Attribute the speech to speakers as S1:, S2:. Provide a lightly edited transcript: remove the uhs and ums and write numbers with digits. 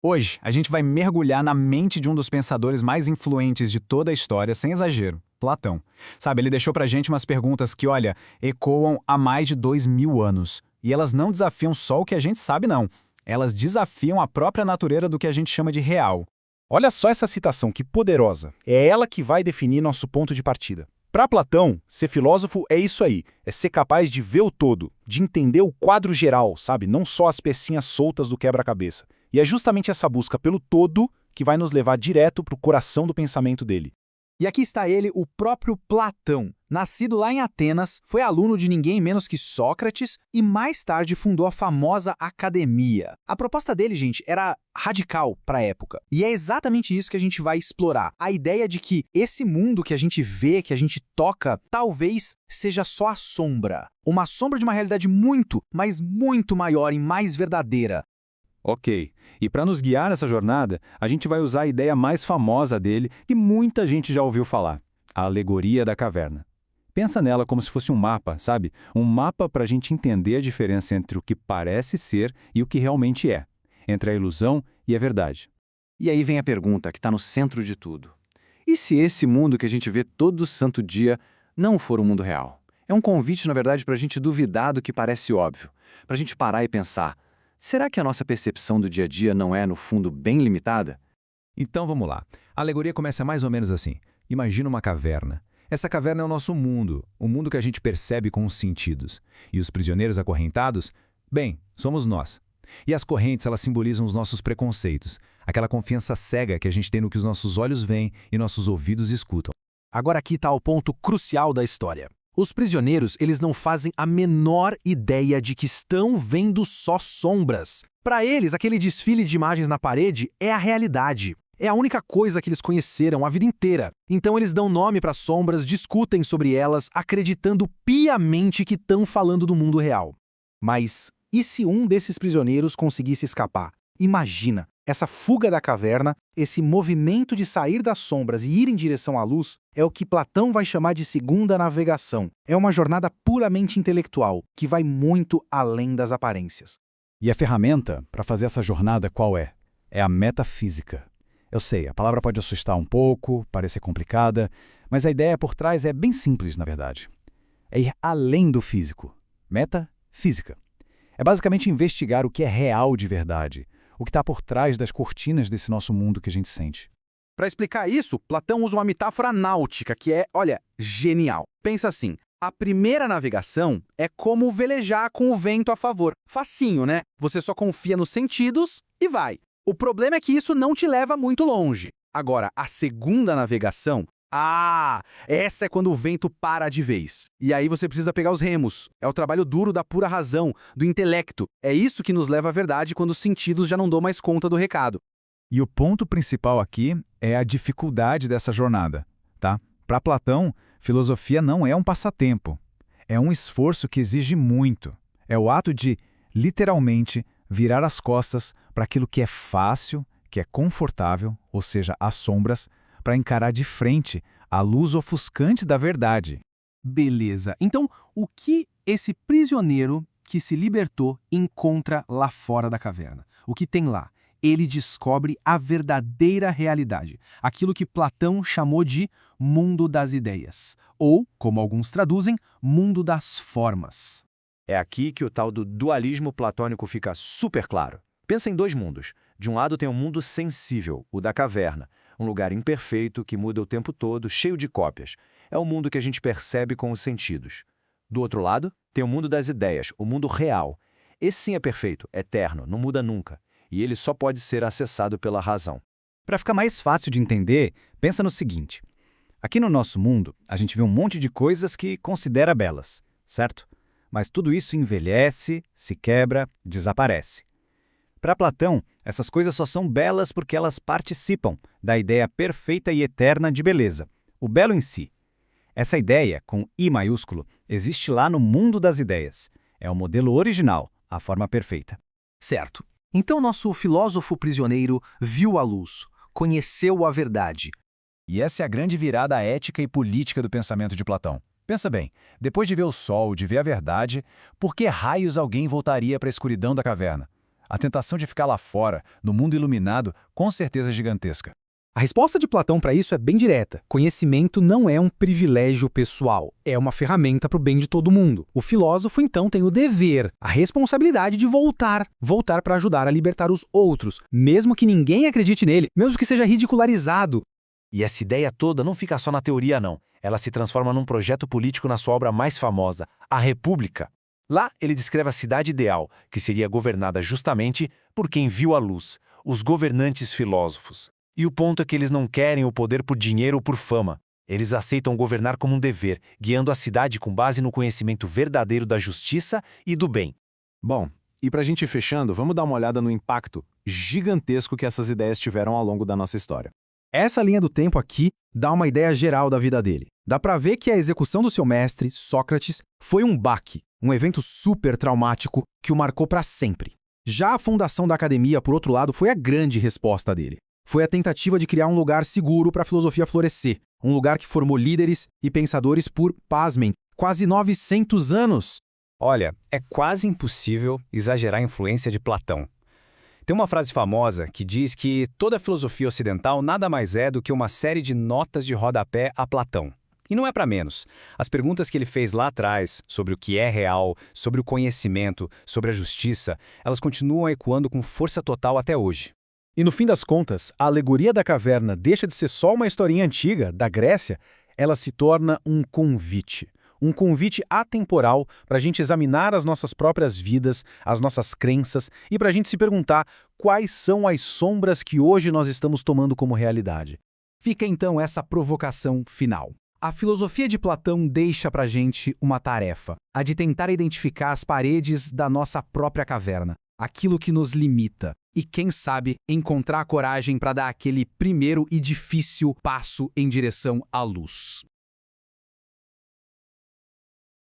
S1: Hoje, a gente vai mergulhar na mente de um dos pensadores mais influentes de toda a história, sem exagero, Platão. Sabe, ele deixou pra gente umas perguntas que, olha, ecoam há mais de 2000 anos. E elas não desafiam só o que a gente sabe, não. Elas desafiam a própria natureza do que a gente chama de real.
S2: Olha só essa citação, que poderosa. É ela que vai definir nosso ponto de partida. Para Platão, ser filósofo é isso aí, é ser capaz de ver o todo, de entender o quadro geral, sabe? Não só as pecinhas soltas do quebra-cabeça. E é justamente essa busca pelo todo que vai nos levar direto para o coração do pensamento dele.
S3: E aqui está ele, o próprio Platão. Nascido lá em Atenas, foi aluno de ninguém menos que Sócrates e mais tarde fundou a famosa academia. A proposta dele, gente, era radical para a época. E é exatamente isso que a gente vai explorar. A ideia de que esse mundo que a gente vê, que a gente toca, talvez seja só a sombra. Uma sombra de uma realidade muito, mas muito maior e mais verdadeira.
S2: Ok, e para nos guiar nessa jornada, a gente vai usar a ideia mais famosa dele, que muita gente já ouviu falar, a alegoria da caverna. Pensa nela como se fosse um mapa, sabe? Um mapa para a gente entender a diferença entre o que parece ser e o que realmente é, entre a ilusão e a verdade.
S4: E aí vem a pergunta que está no centro de tudo. E se esse mundo que a gente vê todo santo dia não for o mundo real? É um convite, na verdade, para a gente duvidar do que parece óbvio, para a gente parar e pensar: será que a nossa percepção do dia a dia não é, no fundo, bem limitada?
S5: Então vamos lá. A alegoria começa mais ou menos assim. Imagina uma caverna. Essa caverna é o nosso mundo, o mundo que a gente percebe com os sentidos. E os prisioneiros acorrentados? Bem, somos nós. E as correntes, elas simbolizam os nossos preconceitos, aquela confiança cega que a gente tem no que os nossos olhos veem e nossos ouvidos escutam.
S3: Agora aqui está o ponto crucial da história. Os prisioneiros, eles não fazem a menor ideia de que estão vendo só sombras. Para eles, aquele desfile de imagens na parede é a realidade. É a única coisa que eles conheceram a vida inteira. Então eles dão nome para as sombras, discutem sobre elas, acreditando piamente que estão falando do mundo real. Mas e se um desses prisioneiros conseguisse escapar? Imagina, essa fuga da caverna, esse movimento de sair das sombras e ir em direção à luz, é o que Platão vai chamar de segunda navegação. É uma jornada puramente intelectual, que vai muito além das aparências.
S2: E a ferramenta para fazer essa jornada qual é? É a metafísica. Eu sei, a palavra pode assustar um pouco, parecer complicada, mas a ideia por trás é bem simples, na verdade. É ir além do físico. Metafísica. É basicamente investigar o que é real de verdade, o que está por trás das cortinas desse nosso mundo que a gente sente.
S3: Para explicar isso, Platão usa uma metáfora náutica que é, olha, genial. Pensa assim, a primeira navegação é como velejar com o vento a favor. Facinho, né? Você só confia nos sentidos e vai. O problema é que isso não te leva muito longe. Agora, a segunda navegação, essa é quando o vento para de vez. E aí você precisa pegar os remos. É o trabalho duro da pura razão, do intelecto. É isso que nos leva à verdade quando os sentidos já não dão mais conta do recado.
S1: E o ponto principal aqui é a dificuldade dessa jornada, tá? Para Platão, filosofia não é um passatempo. É um esforço que exige muito. É o ato de, literalmente, virar as costas para aquilo que é fácil, que é confortável, ou seja, as sombras, para encarar de frente a luz ofuscante da verdade.
S3: Beleza. Então, o que esse prisioneiro que se libertou encontra lá fora da caverna? O que tem lá? Ele descobre a verdadeira realidade, aquilo que Platão chamou de mundo das ideias, ou, como alguns traduzem, mundo das formas.
S6: É aqui que o tal do dualismo platônico fica super claro. Pensa em dois mundos. De um lado tem um mundo sensível, o da caverna, um lugar imperfeito que muda o tempo todo, cheio de cópias. É o mundo que a gente percebe com os sentidos. Do outro lado, tem o mundo das ideias, o mundo real. Esse sim é perfeito, eterno, não muda nunca. E ele só pode ser acessado pela razão.
S1: Para ficar mais fácil de entender, pensa no seguinte. Aqui no nosso mundo, a gente vê um monte de coisas que considera belas, certo? Mas tudo isso envelhece, se quebra, desaparece. Para Platão, essas coisas só são belas porque elas participam da ideia perfeita e eterna de beleza, o belo em si. Essa ideia, com I maiúsculo, existe lá no mundo das ideias. É o modelo original, a forma perfeita.
S3: Certo. Então nosso filósofo prisioneiro viu a luz, conheceu a verdade.
S2: E essa é a grande virada ética e política do pensamento de Platão. Pensa bem, depois de ver o sol, de ver a verdade, por que raios alguém voltaria para a escuridão da caverna? A tentação de ficar lá fora, no mundo iluminado, com certeza é gigantesca.
S3: A resposta de Platão para isso é bem direta. Conhecimento não é um privilégio pessoal, é uma ferramenta para o bem de todo mundo. O filósofo, então, tem o dever, a responsabilidade de voltar para ajudar a libertar os outros, mesmo que ninguém acredite nele, mesmo que seja ridicularizado.
S7: E essa ideia toda não fica só na teoria, não. Ela se transforma num projeto político na sua obra mais famosa, A República. Lá, ele descreve a cidade ideal, que seria governada justamente por quem viu a luz, os governantes filósofos. E o ponto é que eles não querem o poder por dinheiro ou por fama. Eles aceitam governar como um dever, guiando a cidade com base no conhecimento verdadeiro da justiça e do bem.
S3: Bom, e para a gente ir fechando, vamos dar uma olhada no impacto gigantesco que essas ideias tiveram ao longo da nossa história. Essa linha do tempo aqui dá uma ideia geral da vida dele. Dá para ver que a execução do seu mestre, Sócrates, foi um baque, um evento super traumático que o marcou para sempre. Já a fundação da academia, por outro lado, foi a grande resposta dele. Foi a tentativa de criar um lugar seguro para a filosofia florescer, um lugar que formou líderes e pensadores por, pasmem, quase 900 anos.
S1: Olha, é quase impossível exagerar a influência de Platão. Tem uma frase famosa que diz que toda a filosofia ocidental nada mais é do que uma série de notas de rodapé a Platão. E não é para menos. As perguntas que ele fez lá atrás, sobre o que é real, sobre o conhecimento, sobre a justiça, elas continuam ecoando com força total até hoje.
S3: E no fim das contas, a alegoria da caverna deixa de ser só uma historinha antiga, da Grécia, ela se torna um convite. Um convite atemporal para a gente examinar as nossas próprias vidas, as nossas crenças e para a gente se perguntar quais são as sombras que hoje nós estamos tomando como realidade. Fica então essa provocação final. A filosofia de Platão deixa para a gente uma tarefa, a de tentar identificar as paredes da nossa própria caverna, aquilo que nos limita, e quem sabe encontrar a coragem para dar aquele primeiro e difícil passo em direção à luz.